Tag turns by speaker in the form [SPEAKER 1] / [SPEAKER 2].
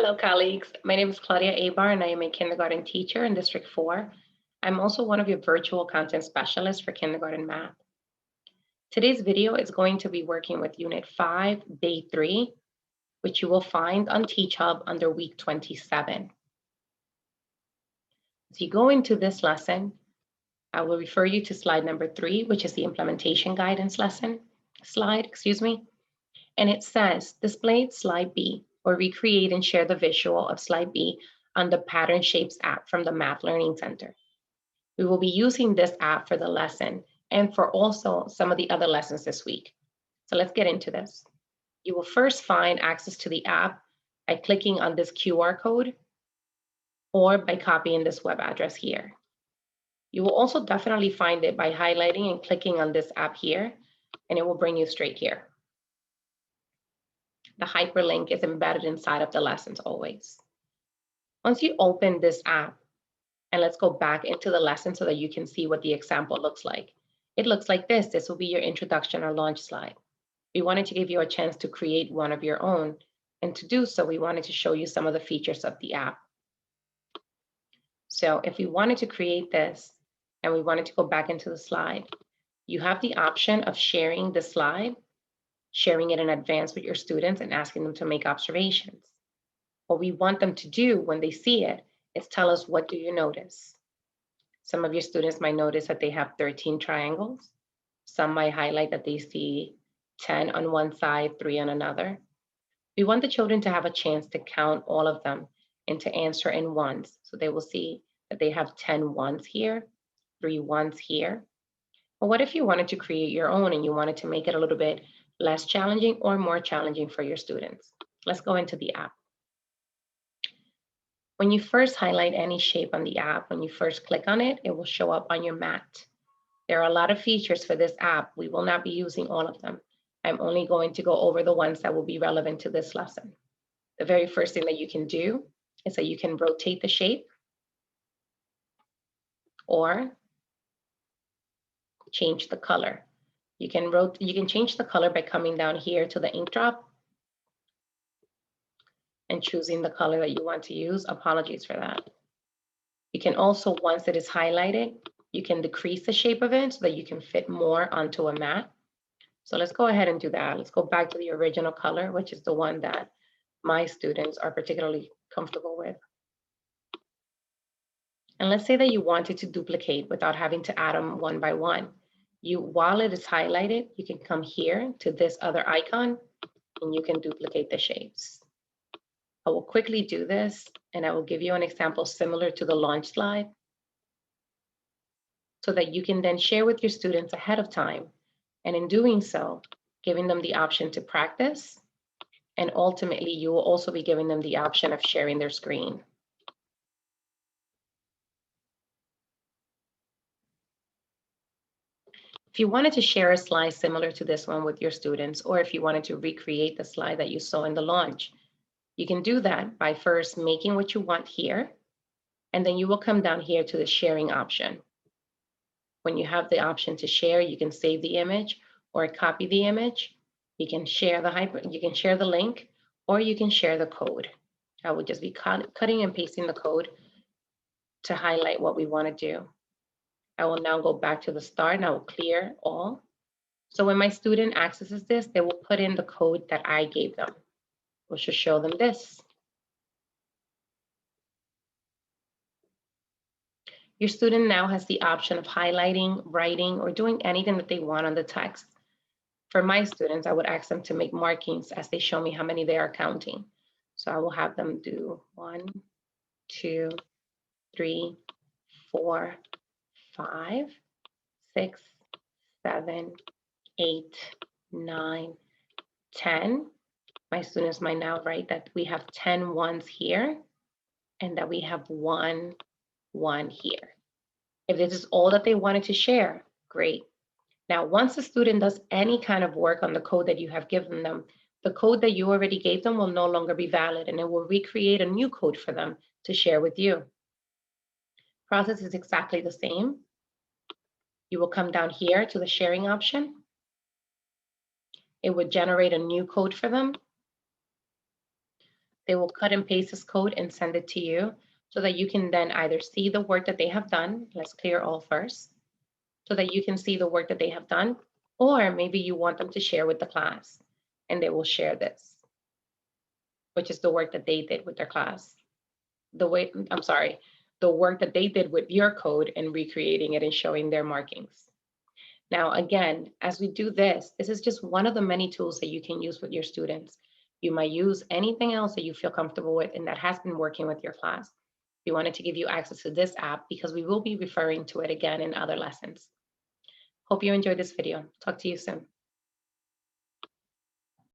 [SPEAKER 1] Hello, colleagues. My name is Claudia Abar, and I am a kindergarten teacher in District 4. I'm also one of your virtual content specialists for kindergarten math. Today's video is going to be working with Unit 5, Day 3, which you will find on TeachHub under Week 27. As you go into this lesson, I will refer you to slide number 3, which is the implementation guidance slide, and it says, display slide B, or recreate and share the visual of slide B on the Pattern Shapes app from the Math Learning Center. We will be using this app for the lesson and for also some of the other lessons this week. So let's get into this. You will first find access to the app by clicking on this QR code or by copying this web address here. You will also definitely find it by highlighting and clicking on this app here, and it will bring you straight here. The hyperlink is embedded inside of the lessons always. Once you open this app, and let's go back into the lesson so that you can see what the example looks like. It looks like this. This will be your introduction or launch slide. We wanted to give you a chance to create one of your own. And to do so, we wanted to show you some of the features of the app. So if we wanted to create this and we wanted to go back into the slide, you have the option of sharing the slide, sharing it in advance with your students and asking them to make observations. What we want them to do when they see it is tell us, what do you notice? Some of your students might notice that they have 13 triangles. Some might highlight that they see 10 on one side, 3 on another. We want the children to have a chance to count all of them and to answer in ones. So they will see that they have 10 ones here, 3 ones here. But what if you wanted to create your own and you wanted to make it a little bit less challenging or more challenging for your students? Let's go into the app. When you first highlight any shape on the app, when you first click on it, it will show up on your mat. There are a lot of features for this app. We will not be using all of them. I'm only going to go over the ones that will be relevant to this lesson. The very first thing that you can do is that you can rotate the shape or change the color. You can change the color by coming down here to the ink drop and choosing the color that you want to use. Apologies for that. You can also, once it is highlighted, you can decrease the shape of it so that you can fit more onto a mat. So let's go ahead and do that. Let's go back to the original color, which is the one that my students are particularly comfortable with. And let's say that you wanted to duplicate without having to add them one by one. While it is highlighted, you can come here to this other icon and you can duplicate the shapes. I will quickly do this and I will give you an example similar to the launch slide so that you can then share with your students ahead of time. And in doing so, giving them the option to practice, and ultimately you will also be giving them the option of sharing their screen. If you wanted to share a slide similar to this one with your students, or if you wanted to recreate the slide that you saw in the launch, you can do that by first making what you want here, and then you will come down here to the sharing option. When you have the option to share, you can save the image or copy the image. You can share the link, or you can share the code. I would just be cutting and pasting the code to highlight what we want to do. I will now go back to the start and I will clear all. So when my student accesses this, they will put in the code that I gave them, which will show them this. Your student now has the option of highlighting, writing, or doing anything that they want on the text. For my students, I would ask them to make markings as they show me how many they are counting. So I will have them do 1, 2, 3, 4, 5, 6, 7, 8, 9, 10. My students might now write that we have 10 ones here and that we have 1 here. If this is all that they wanted to share, great. Now, once a student does any kind of work on the code that you have given them, the code that you already gave them will no longer be valid and it will recreate a new code for them to share with you. Process is exactly the same. You will come down here to the sharing option. It would generate a new code for them. They will cut and paste this code and send it to you so that you can then either see the work that they have done. Let's clear all first, so that you can see the work that they have done, or maybe you want them to share with the class and they will share this, which is the work that they did with their class. The work that they did with your code and recreating it and showing their markings. Now, again, as we do this, this is just one of the many tools that you can use with your students. You might use anything else that you feel comfortable with and that has been working with your class. We wanted to give you access to this app because we will be referring to it again in other lessons. Hope you enjoyed this video. Talk to you soon.